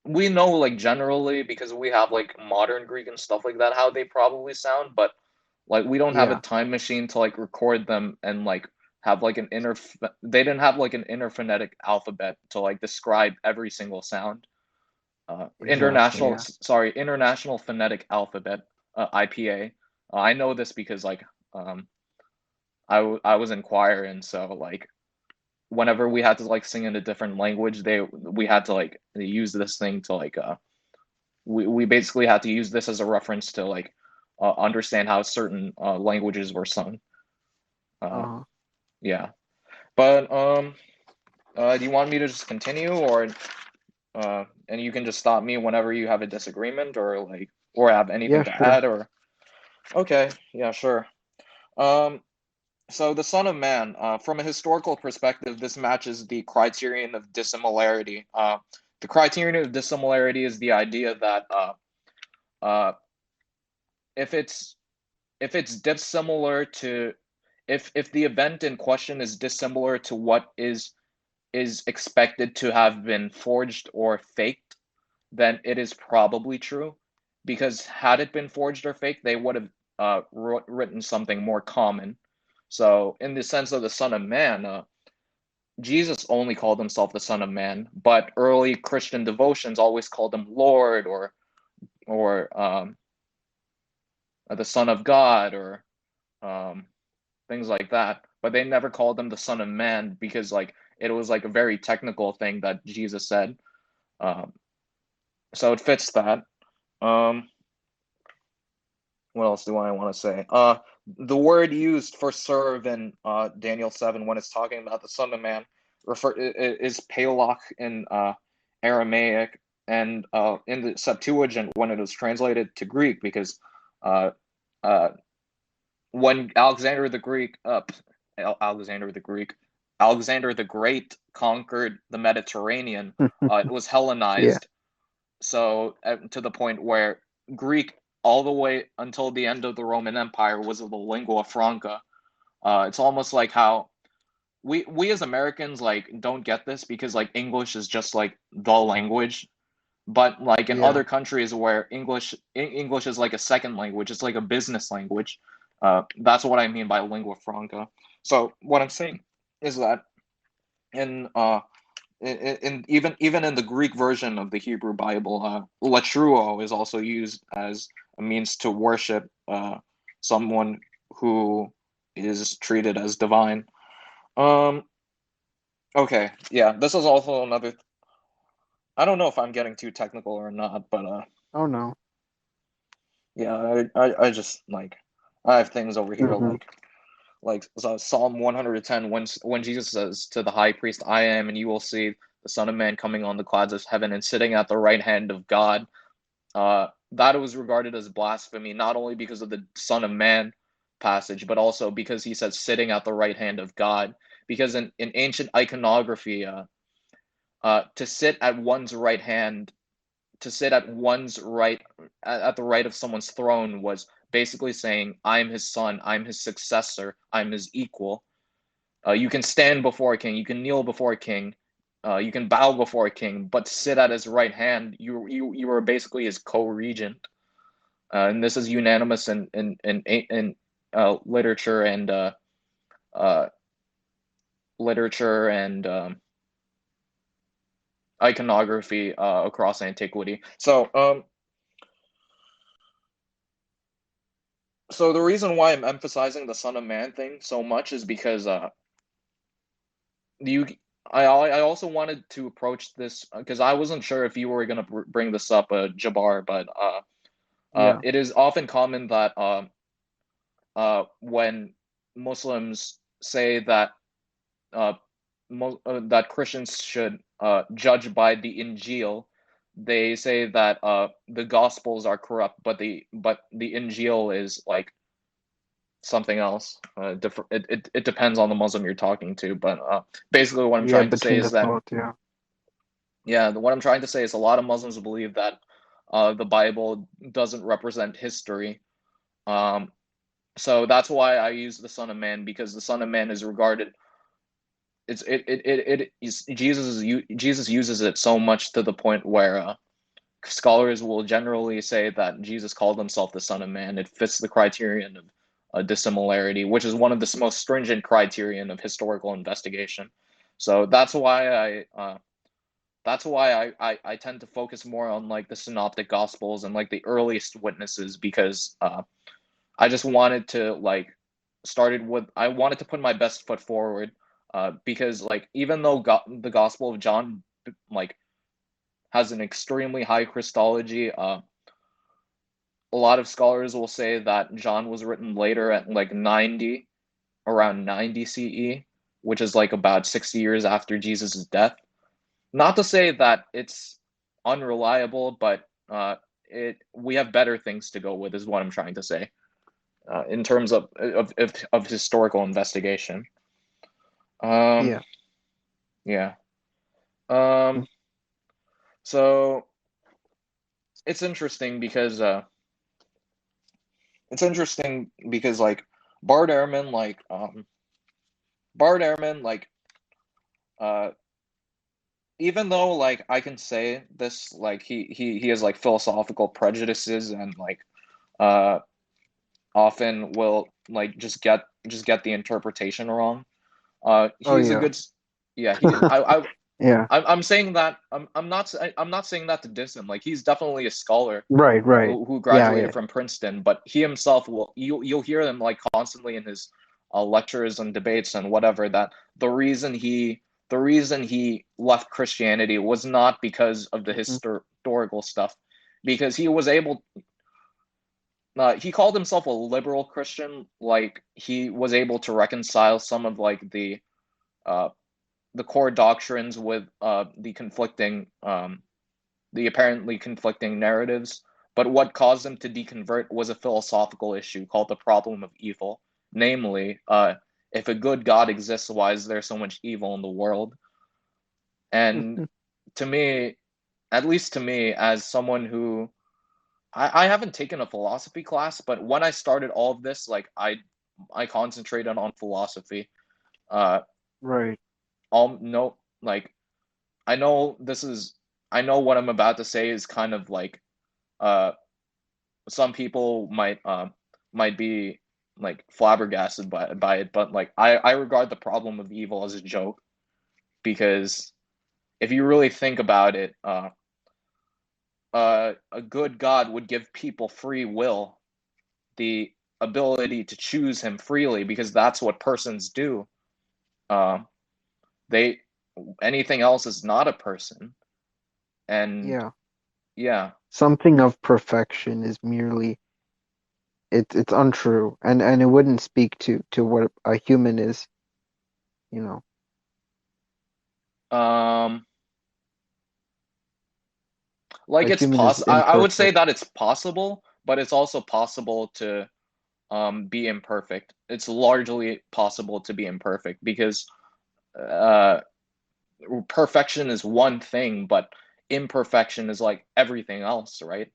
we know like generally because we have like modern Greek and stuff like that how they probably sound, but like we don't have a Yeah, time machine to like record them and like have like they didn't have like an interphonetic alphabet to like describe every single sound. exactly. Yeah. International Phonetic Alphabet, IPA. I know this because like um I was in choir, and so like whenever we had to like sing in a different language, we had to like use this thing to like we basically had to use this as a reference to like understand how certain languages were sung. Uh, Uh-huh. yeah, but do you want me to just continue, or and you can just stop me whenever you have a disagreement or like or have anything Yeah, to sure. add or okay, yeah, sure. Um, so the Son of Man, from a historical perspective, this matches the criterion of dissimilarity. The criterion of dissimilarity is the idea that uh, if it's if it's dissimilar to if the event in question is dissimilar to what is expected to have been forged or faked, then it is probably true. Because had it been forged or faked, they would have written something more common. So, in the sense of the Son of Man, Jesus only called himself the Son of Man, but early Christian devotions always called him Lord or the Son of God or um, things like that. But they never called him the Son of Man because like it was like a very technical thing that Jesus said. Um, so it fits that. Um, what else do I want to say? the word used for serve in Daniel 7 when it's talking about the Son of Man is palach in Aramaic, and in the Septuagint when it was translated to Greek, because uh, when Alexander the Great conquered the Mediterranean, it was Hellenized. So to the point where Greek, all the way until the end of the Roman Empire, was the lingua franca. It's almost like how we as Americans like don't get this, because like English is just like the language, but like in other countries where English is like a second language, it's like a business language. That's what I mean by lingua franca. So what I'm saying is that in even in the Greek version of the Hebrew Bible, latruo is also used as a means to worship someone who is treated as divine. Okay, yeah, this is also another. I don't know if I'm getting too technical or not, but Oh no. yeah, I just like I have things over here like so Psalm 110 when Jesus says to the high priest, "I am, and you will see the Son of Man coming on the clouds of heaven and sitting at the right hand of God." That was regarded as blasphemy, not only because of the Son of Man passage, but also because he says sitting at the right hand of God. Because in ancient iconography, to sit at one's right hand, to sit at one's right at the right of someone's throne was basically saying, "I'm his son, I'm his successor, I'm his equal." You can stand before a king, you can kneel before a king, you can bow before a king, but sit at his right hand, you were basically his co-regent. And this is unanimous in literature and iconography across antiquity. So the reason why I'm emphasizing the Son of Man thing so much is because I also wanted to approach this because I wasn't sure if you were gonna bring this up, Jabar, but it is often common that when Muslims say that that Christians should judge by the Injil, they say that the Gospels are corrupt, but the Injil is like something else. It depends on the Muslim you're talking to, but basically what I'm trying to say is that what I'm trying to say is a lot of Muslims believe that the Bible doesn't represent history. So that's why I use the Son of Man, because the Son of Man is regarded. Jesus uses it so much to the point where scholars will generally say that Jesus called himself the Son of Man. It fits the criterion of dissimilarity, which is one of the most stringent criterion of historical investigation. So that's why I tend to focus more on like the Synoptic Gospels and like the earliest witnesses, because I just wanted to I wanted to put my best foot forward, because like even though the Gospel of John like has an extremely high Christology, a lot of scholars will say that John was written later at like around 90 CE, which is like about 60 years after Jesus' death. Not to say that it's unreliable, but we have better things to go with, is what I'm trying to say, in terms of historical investigation. Yeah. So it's interesting because like Bart Ehrman even though like I can say this, like he has like philosophical prejudices and like often will like just get the interpretation wrong. He's a good I'm saying that I'm not saying that to diss him. Like he's definitely a scholar, right who graduated from Princeton, but he himself you'll hear him like constantly in his lectures and debates and whatever, that the reason he left Christianity was not because of the historical stuff, because he was able he called himself a liberal Christian. Like he was able to reconcile some of like uh the core doctrines with the apparently conflicting narratives. But what caused him to deconvert was a philosophical issue called the problem of evil. Namely, if a good God exists, why is there so much evil in the world? And to me, at least to me, as someone who I haven't taken a philosophy class, but when I started all of this, like I concentrated on philosophy. Uh, Right. all no like I know this is I know what I'm about to say is kind of like uh some people might be like flabbergasted by it, but like I regard the problem of evil as a joke because if you really think about it, a good God would give people free will, the ability to choose him freely, because that's what persons do. Uh, they anything else is not a person, and Yeah. yeah, Something of perfection is merely it's untrue, and it wouldn't speak to what a human is, you know. um, like A it's human is possible. I would say imperfect. that it's possible, but it's also possible to be imperfect. It's largely possible to be imperfect because uh perfection is one thing, but imperfection is like everything else, right?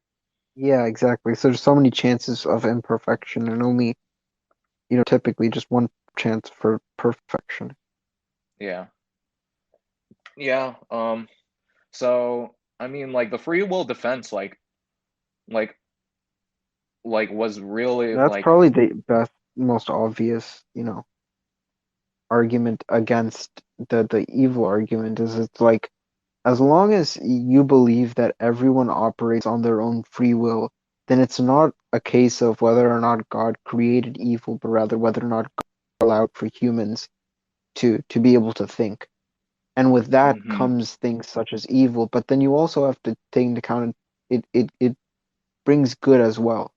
Yeah, exactly. So there's so many chances of imperfection and only, typically just one chance for perfection. Yeah. Yeah. So I mean like the free will defense like was really That's like probably the best, most obvious, argument against the evil argument is it's like as long as you believe that everyone operates on their own free will, then it's not a case of whether or not God created evil, but rather whether or not God allowed for humans to be able to think. And with that mhm, comes things such as evil, but then you also have to take into account it brings good as well,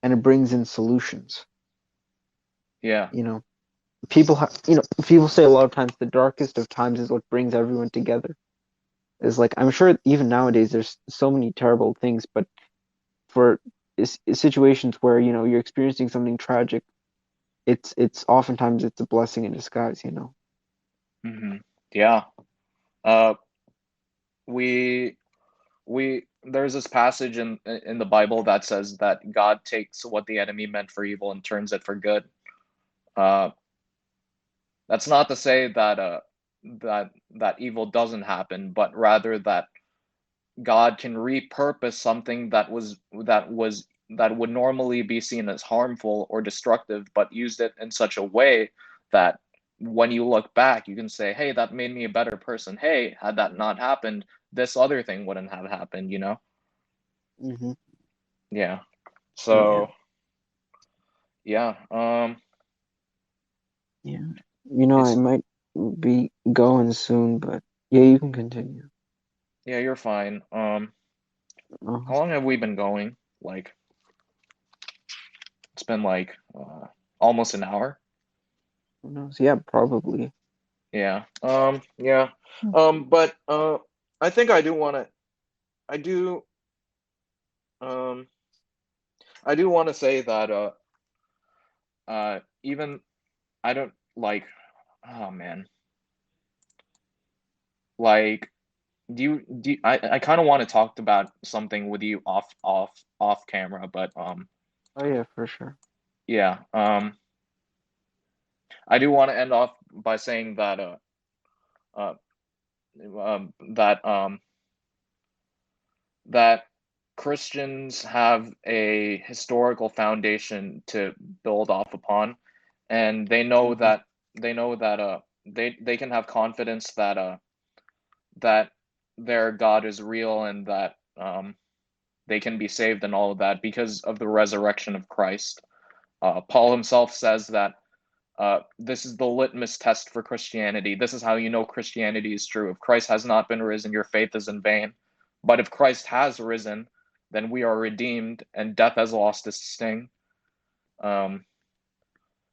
and it brings in solutions. yeah. You know, people say a lot of times the darkest of times is what brings everyone together. Is like I'm sure even nowadays there's so many terrible things, but for situations where you're experiencing something tragic, it's oftentimes it's a blessing in disguise. Mhm. Yeah. Uh we there's this passage in the Bible that says that God takes what the enemy meant for evil and turns it for good. Uh that's not to say that that evil doesn't happen, but rather that God can repurpose something that would normally be seen as harmful or destructive, but used it in such a way that when you look back, you can say, "Hey, that made me a better person. Hey, had that not happened, this other thing wouldn't have happened." You know? Hmm. Yeah. Yeah, So yeah. yeah. I It's might be going soon, but yeah, you can continue. yeah. You're fine. Uh, How long have we been going? Like it's been like almost an hour. who knows? Yeah, probably. Yeah. Yeah. But I think I do um I do want to say that even I don't like oh man. Like I kind of want to talk about something with you off camera, but Oh yeah, for sure. yeah. I do want to end off by saying that uh that that Christians have a historical foundation to build off upon, and Hmm. they know that they can have confidence that their God is real and that they can be saved and all of that because of the resurrection of Christ. Paul himself says that this is the litmus test for Christianity. This is how you know Christianity is true. If Christ has not been risen, your faith is in vain. But if Christ has risen, then we are redeemed, and death has lost its sting.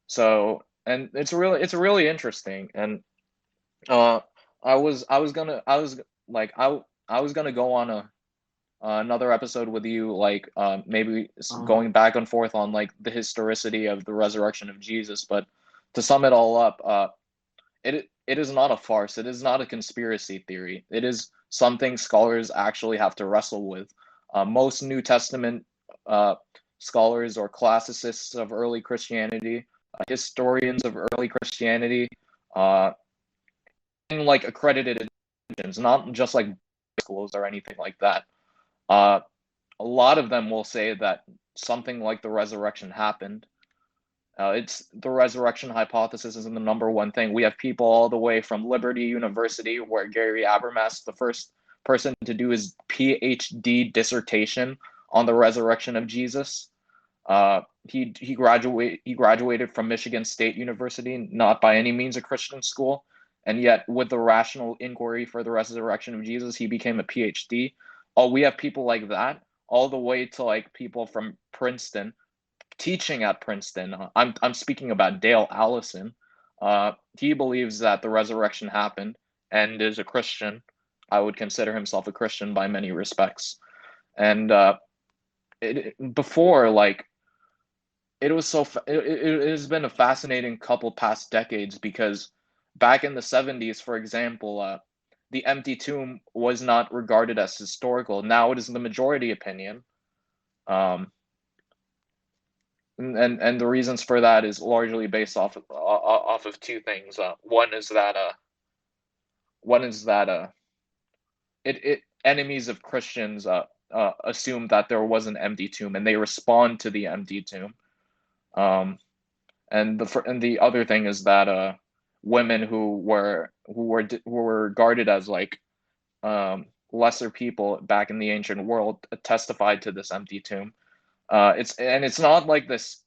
So, and it's really interesting. And I was gonna go on another episode with you, like maybe going back and forth on like the historicity of the resurrection of Jesus. But to sum it all up, it is not a farce. It is not a conspiracy theory. It is something scholars actually have to wrestle with. Most New Testament scholars or classicists of early Christianity, historians of early Christianity, in like accredited institutions, not just like schools or anything like that. A lot of them will say that something like the resurrection happened. It's the resurrection hypothesis isn't the number one thing. We have people all the way from Liberty University, where Gary Habermas, the first person to do his PhD dissertation on the resurrection of Jesus. He graduated from Michigan State University, not by any means a Christian school, and yet with the rational inquiry for the resurrection of Jesus, he became a PhD. Oh, we have people like that, all the way to like people from Princeton, teaching at Princeton. I'm speaking about Dale Allison. He believes that the resurrection happened and is a Christian. I would consider himself a Christian by many respects. And before, like, it has been a fascinating couple past decades, because back in the 70s, for example, the empty tomb was not regarded as historical. Now it is the majority opinion. And the reasons for that is largely based off of two things. One is that enemies of Christians assume that there was an empty tomb, and they respond to the empty tomb. And the other thing is that women who were regarded as like lesser people back in the ancient world testified to this empty tomb. It's not like this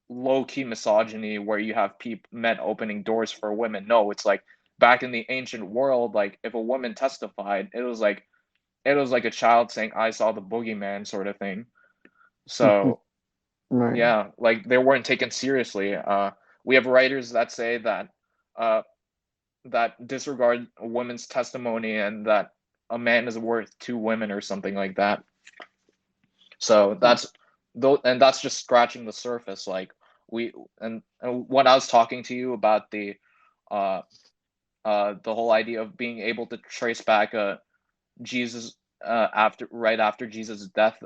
low-key misogyny where you have men opening doors for women. No, it's like back in the ancient world, like if a woman testified, it was like a child saying, "I saw the boogeyman," sort of thing. So right. yeah, like they weren't taken seriously. We have writers that say that that disregard a woman's testimony, and that a man is worth two women or something like that. So that's just scratching the surface. Like and when I was talking to you about the whole idea of being able to trace back Jesus right after Jesus' death,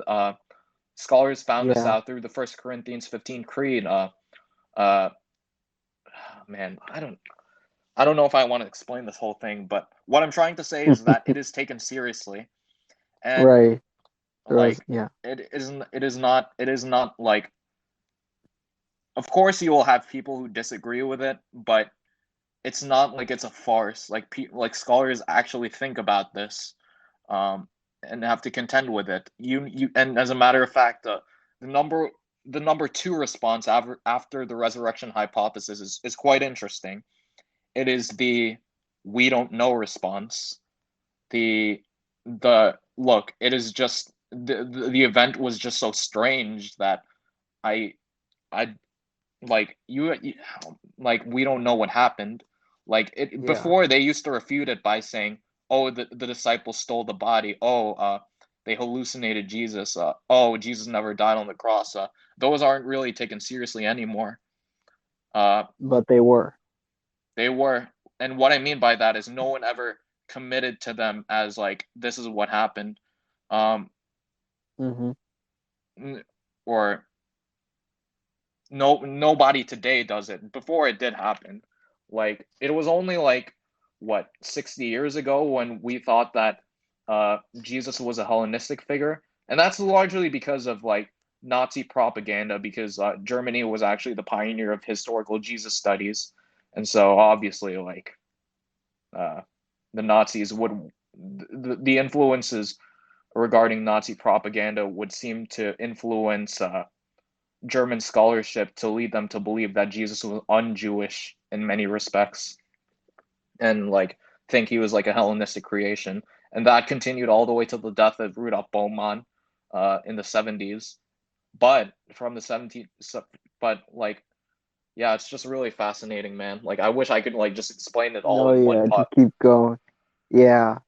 scholars found this out through the 1 Corinthians 15 creed. Man, I don't know if I want to explain this whole thing, but what I'm trying to say is that it is taken seriously, and right. like yeah. it is not like, of course you will have people who disagree with it, but it's not like it's a farce. Like scholars actually think about this, and have to contend with it. And as a matter of fact, the number two response after the resurrection hypothesis is quite interesting. It is the "we don't know" response. The look, it is just the event was just so strange that I like like we don't know what happened. Like before, they used to refute it by saying, "Oh, the disciples stole the body. Oh, they hallucinated Jesus. Oh, Jesus never died on the cross." Those aren't really taken seriously anymore. But they were. They were, and what I mean by that is no one ever committed to them as like, this is what happened, or nobody today does it. Before, it did happen. Like it was only like what 60 years ago when we thought that Jesus was a Hellenistic figure, and that's largely because of like Nazi propaganda, because Germany was actually the pioneer of historical Jesus studies, and so obviously like the Nazis would the influences regarding Nazi propaganda would seem to influence German scholarship to lead them to believe that Jesus was un-Jewish in many respects, and like think he was like a Hellenistic creation. And that continued all the way to the death of Rudolf Baumann, in the 70s, but from the 17th, but like, yeah, it's just really fascinating, man. Like, I wish I could like just explain it all No, in one yeah, pot. just keep going. Yeah,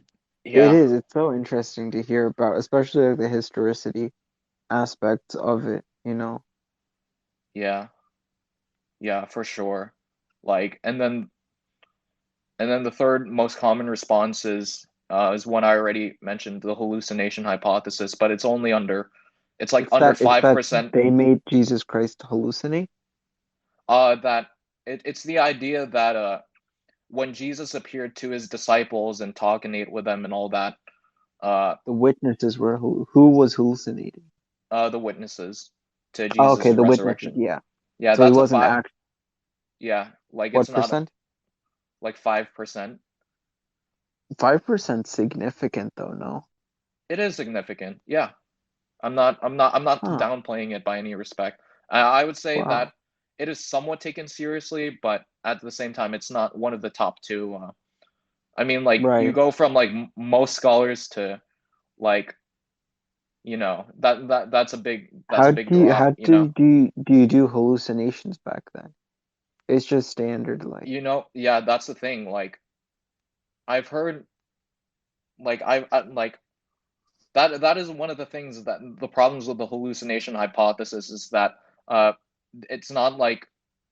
it Yeah, is. It's so interesting to hear about, especially like, the historicity aspects of it, you know. yeah, yeah, for sure. Like, and then the third most common response is one I already mentioned, the hallucination hypothesis, but it's like under It's that 5%. they made Jesus Christ hallucinate. That it's the idea that when Jesus appeared to his disciples and talking with them and all that, uh, The witnesses were who was hallucinating. the witnesses to Oh, okay, Jesus' the witnesses, resurrection. yeah. Yeah, So he that's a wasn't five. actually Yeah, like it's what not percent? like 5%. 5% significant though, no? It is significant. Yeah, I'm not Huh. downplaying it by any respect. I would say that Wow. it is somewhat taken seriously, but at the same time, it's not one of the top two. I mean, like you Right. go from like most scholars to like that's a big drop. Do you do hallucinations back then? It's just standard like. Yeah, that's the thing. Like I've heard, like that is one of the things that the problems with the hallucination hypothesis is that uh it's not like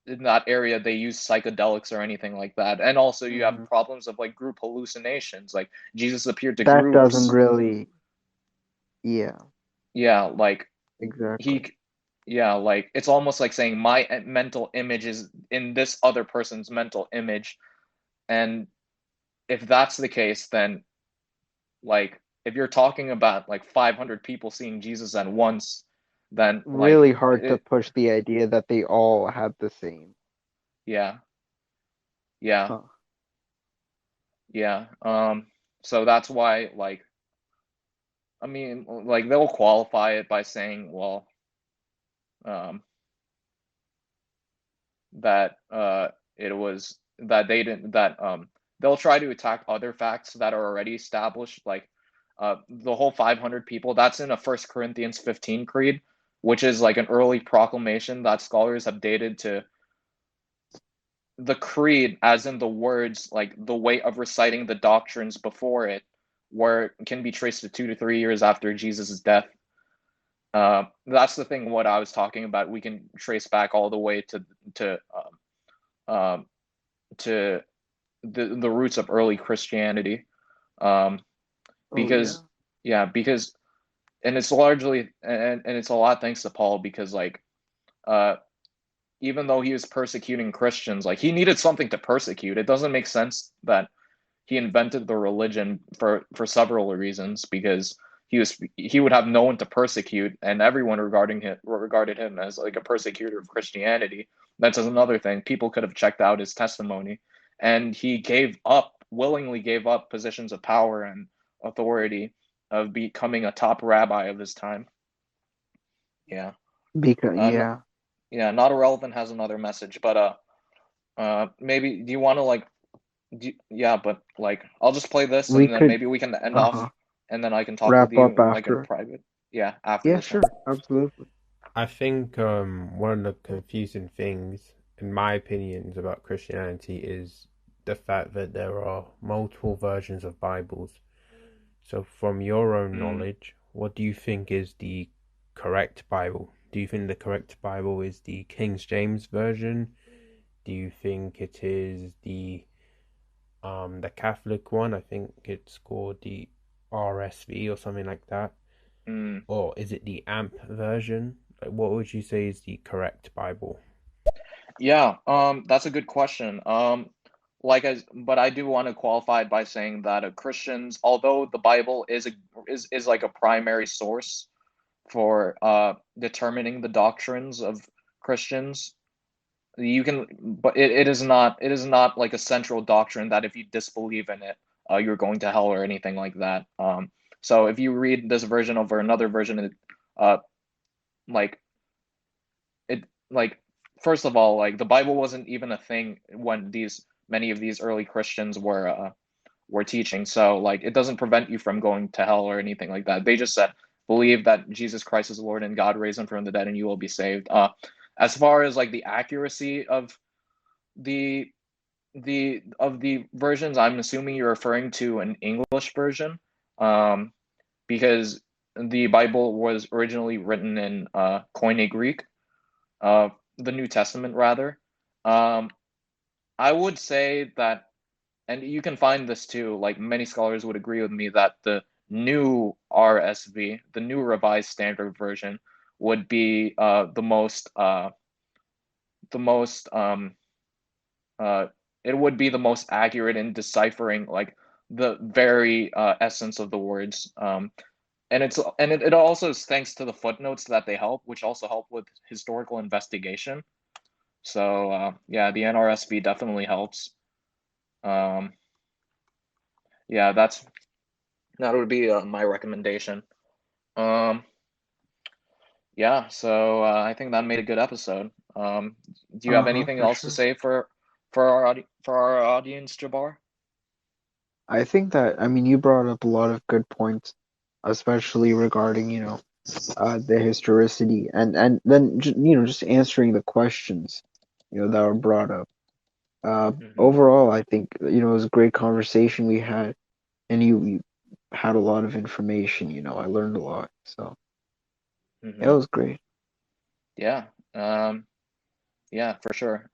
in that area they use psychedelics or anything like that, and also you have Mhm. problems of like group hallucinations, like Jesus appeared to That doesn't groups. really, yeah, Yeah, like exactly. he yeah, like it's almost like saying my mental image is in this other person's mental image, and if that's the case, then like if you're talking about like 500 people seeing Jesus at once, then like Really hard to push the idea that they all have the same. yeah, yeah, Huh. yeah. So that's why, like, I mean, like they'll qualify it by saying, well, um, that it was that they didn't that they'll try to attack other facts that are already established, like the whole 500 people. That's in a First Corinthians 15 creed, which is like an early proclamation that scholars have dated to the creed, as in the words, like the way of reciting the doctrines before it, where it can be traced to 2 to 3 years after Jesus' death. That's the thing. What I was talking about, we can trace back all the way to um, to the roots of early Christianity, um, Oh yeah. because yeah, because and it's largely and it's a lot thanks to Paul, because like uh, even though he was persecuting Christians, like he needed something to persecute. It doesn't make sense that he invented the religion for several reasons, because he would have no one to persecute, and everyone regarded him as like a persecutor of Christianity. That's another thing. People could have checked out his testimony, and he willingly gave up positions of power and authority of becoming a top rabbi of his time. Yeah. Because No, yeah, yeah, not irrelevant has another message, but maybe do you want to like yeah, but like I'll just play this we and then could maybe we can end uh-huh off, and then I can talk with wrap up you like in after. private. Yeah, after Yeah, this one. sure, absolutely. I think one of the confusing things, in my opinions, about Christianity is the fact that there are multiple versions of Bibles. So, from your own Mm. knowledge, what do you think is the correct Bible? Do you think the correct Bible is the King James version? Do you think it is the Catholic one? I think it's called the RSV or something like that. Mm. Or is it the AMP version? Like, what would you say is the correct Bible? Yeah, that's a good question. But I do want to qualify it by saying that Christians, although the Bible is like a primary source for determining the doctrines of Christians, but it is not like a central doctrine that if you disbelieve in it, you're going to hell or anything like that. So if you read this version over another version, uh, like it, like first of all, like the Bible wasn't even a thing when these many of these early Christians were teaching. So like it doesn't prevent you from going to hell or anything like that. They just said believe that Jesus Christ is Lord and God raised him from the dead, and you will be saved. As far as like the accuracy of the versions, I'm assuming you're referring to an English version, because the Bible was originally written in Koine Greek, the New Testament rather. I would say that, and you can find this too, like many scholars would agree with me that the new RSV, the new Revised Standard Version, would be the most it would be the most accurate in deciphering like the very essence of the words. And it also is thanks to the footnotes that they help, which also help with historical investigation. So yeah, the NRSV definitely helps. Yeah, that would be my recommendation. Yeah, so I think that made a good episode. Do you have anything For else to sure. say for our audience, Jabar? I think that, I mean, you brought up a lot of good points, especially regarding, the historicity and then, just answering the questions, that were brought up. Mm-hmm. Overall, I think, it was a great conversation we had, and you had a lot of information, I learned a lot. So it Mm-hmm. was great. Yeah. Yeah, for sure.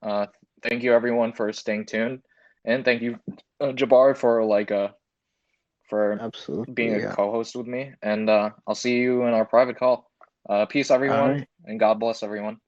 Thank you everyone for staying tuned, and thank you, Jabar, for for being Absolutely, a yeah. co-host with me. And I'll see you in our private call. Peace, All everyone, right. and God bless everyone.